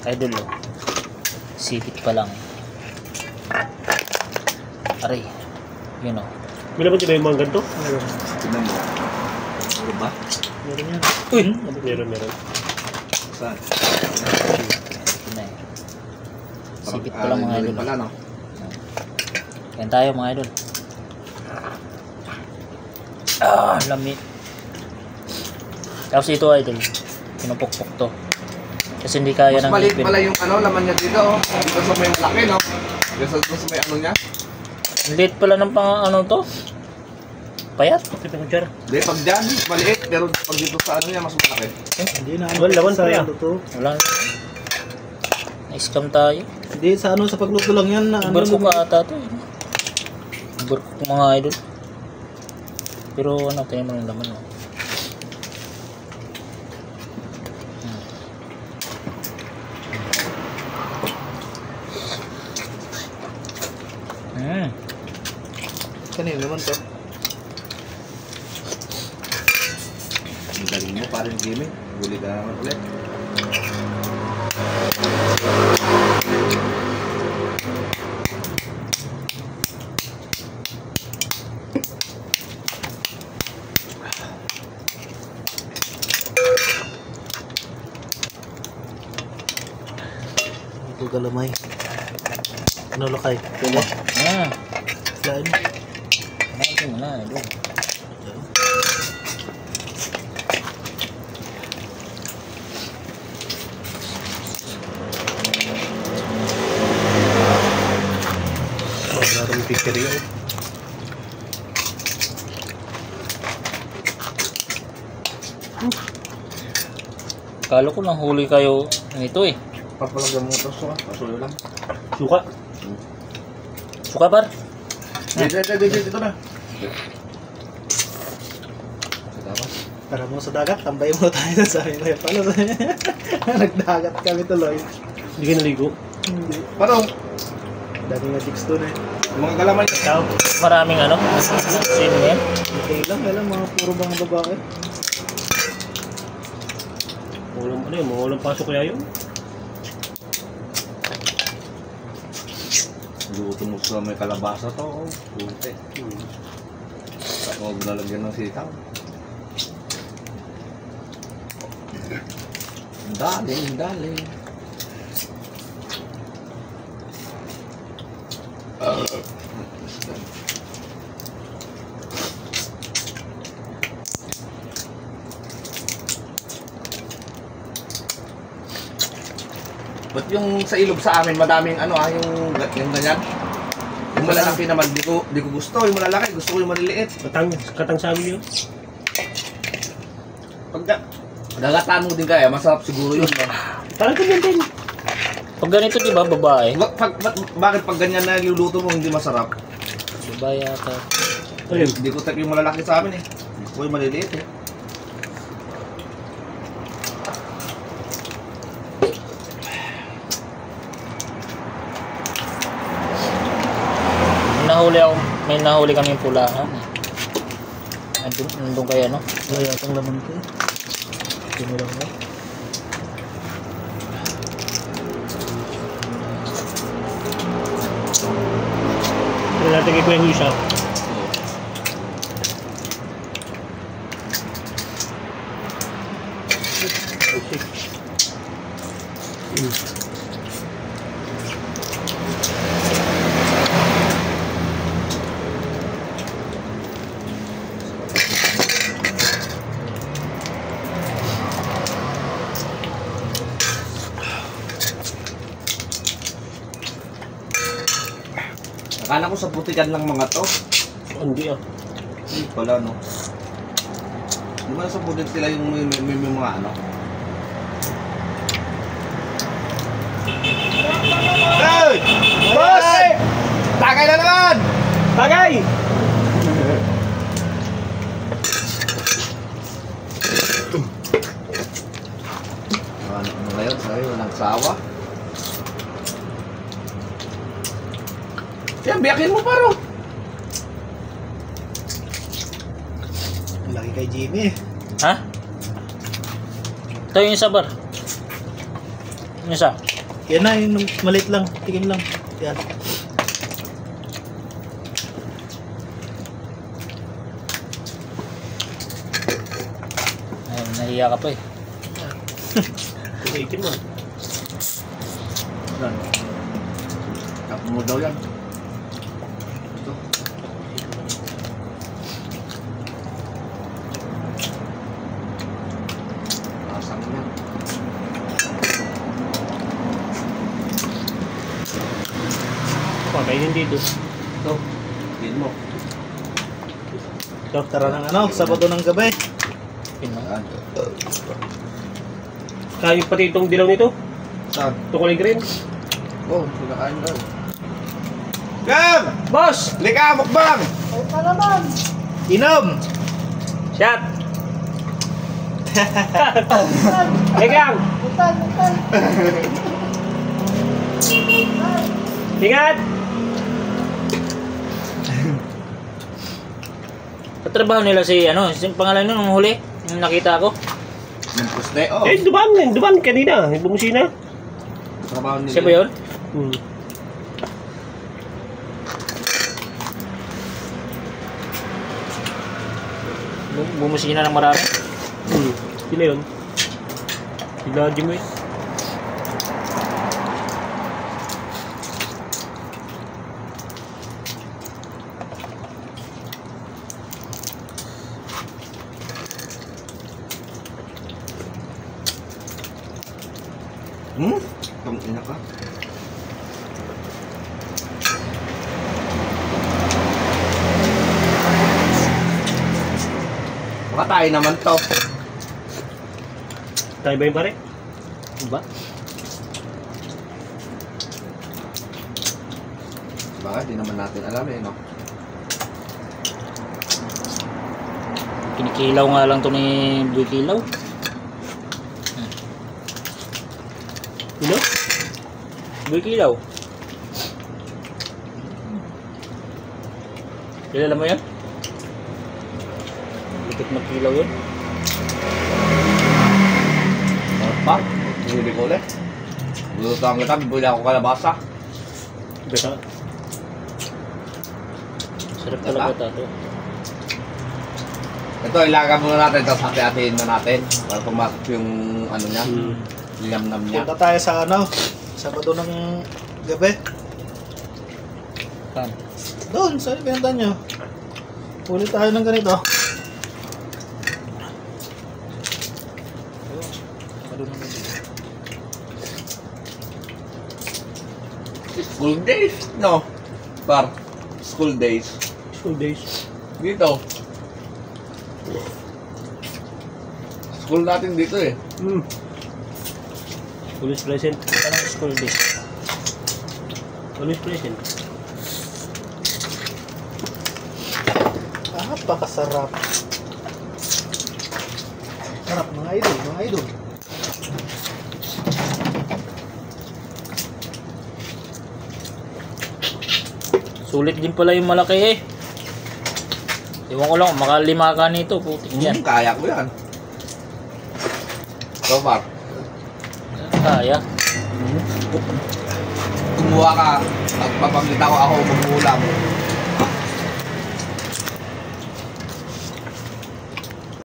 Idol oh. Sipit pa lang. Aray. Yun oh. May naman ba yung mga ganito? Tignan mo. Ano ba? Meron yan. Uy! Meron. Saan? Yun na eh. Sipit pa lang mga idol. Pala, no? Yan tayo mga idol. Ah, lamig. Tapos ito idol. Pinupukpok to. Kasi hindi kaya Mas ng maliit ipin. pala yung ano, laman niya dito. Oh. Dito sa may malaki, no? Dito sa may ano niya. Liit pala ng pang ano to. Payat. Ito yung jar. Hindi, pag dyan, maliit. Pero pag dito sa ano niya, mas malaki. Hindi na. Wala, laman pa yan. Wala. Na-scam tayo. Hindi, sa ano, sa pagluto lang yan. Na, ano, Overcook ata to. Overcook mga idol. Pero ano, tingnan mo yung laman oh. Kanina naman to. Ang galing mo, parang Jimmy. Huli ka naman ulit. Ito galamay. Ano lakay? Pila? Lain mo. Ito mo na idol. Maraming picture yun. Kala ko nahuli kayo nito eh. Papalagyan mo ito, suka. Pasulo lang. Suka. Suka par? Dito na. Tara mo sa dagat, tambay mo tayo sa amin. Paano sa nagdagat kami tuloy. Hindi ka naligo. Hindi. Parang, Dami nga jigs doon eh. mga galaman niya. Tao. Maraming ano? Sino yan? Okay lang, mga puro mga babae. Mga walang pasok kaya yun. Luto mo sa may kalabasa to. Oh. Puti. Huwag nalagyan ng sitaw. Dali. Ba't yung sa ilog sa amin madaming ano yung ganyan? Yung malalaki naman di ko gusto, yung malalaki gusto ko yung maliliit. Katang sa amin yun. Pagdagataan mo din kaya, masarap siguro yun. Parang ganyan din. Pag ganito di ba babae? Bakit pag ganyan na niluluto mo hindi masarap? Babae ata. Ayun. Hindi ko type yung malalaki sa amin eh. Gusto ko yung maliliit eh. May nahuli kaming pulahan. Nandun kaya no? Wala yatang laman ko eh. Tinilang mo. Ito natin kay Kuya Luisa. Akala ko sa putikan lang mga to. Hindi ah. Hindi pala no. Di ba sa putik sila yung may mga ano? Hey! Boss! Tagay na naman! Tagay! Ano ngayon? Sabi, walang sawa. Yan, biyakin mo paro. Lagi kay Jimmy. Ha? Ito yung isa bar. Yung isa. Yan na, yung maliit lang. Tikim lang. Yan. Ayun, nahiya ka pa eh. Itim mo. Yan. Tapos mo daw yan. Ito. Asang yan. Pakainin dito. Ito. Tigil mo. Tara ng ano, Sabado ng gabi. Yan. Kaya pati itong dilaw nito. Saan? Ito kulay green. Oh, pinakain daw. Gam! Boss! Lika, mukbang! Inom! Shot! Legang! Ingat! Katrabaho nila si ano, yung pangalan nun, nung huli, yung nakita ko. Yung puste, oh. Eh, duman kanina. Bumusina. Trabaho nila. Siya ba yun? Hmm. Bumusina ng marami. Sila yun. Sila Jimmy. Tang ina ka. Baka tayo naman to. Tayo ba yung pare? Diba? Baka di naman natin alam eh, no? Kinikilaw nga lang to ni Boy Kilaw. Ino? Boy Kilaw. Kilala mo yan? Likit magkilaw yun. Ano pa? Hindi ko ulit. Lulutuan kita, bibuli ako kalabasa. Basta. Sarap talaga tato. Ito, ilaga muna natin, tapos hati-hatiin na natin para pumasok yung ano niya, liyam-nam niya. Punta tayo sa ano, Sabado ng gabi. Saan? Doon, sa ibenta nyo. Ulit tayo ng ganito. School days, no? Par, school days. School days. Dito. School natin dito eh. Always present. Anong school days? Always present. Napakasarap. Sarap mga idol, mga idol. Sulit din pala yung malaki eh. Iwan ko lang, makalima ka nito, putik yan. Kaya ko yan. So far. Kaya. Kumuha ka, pagpapaglit ako magmulam.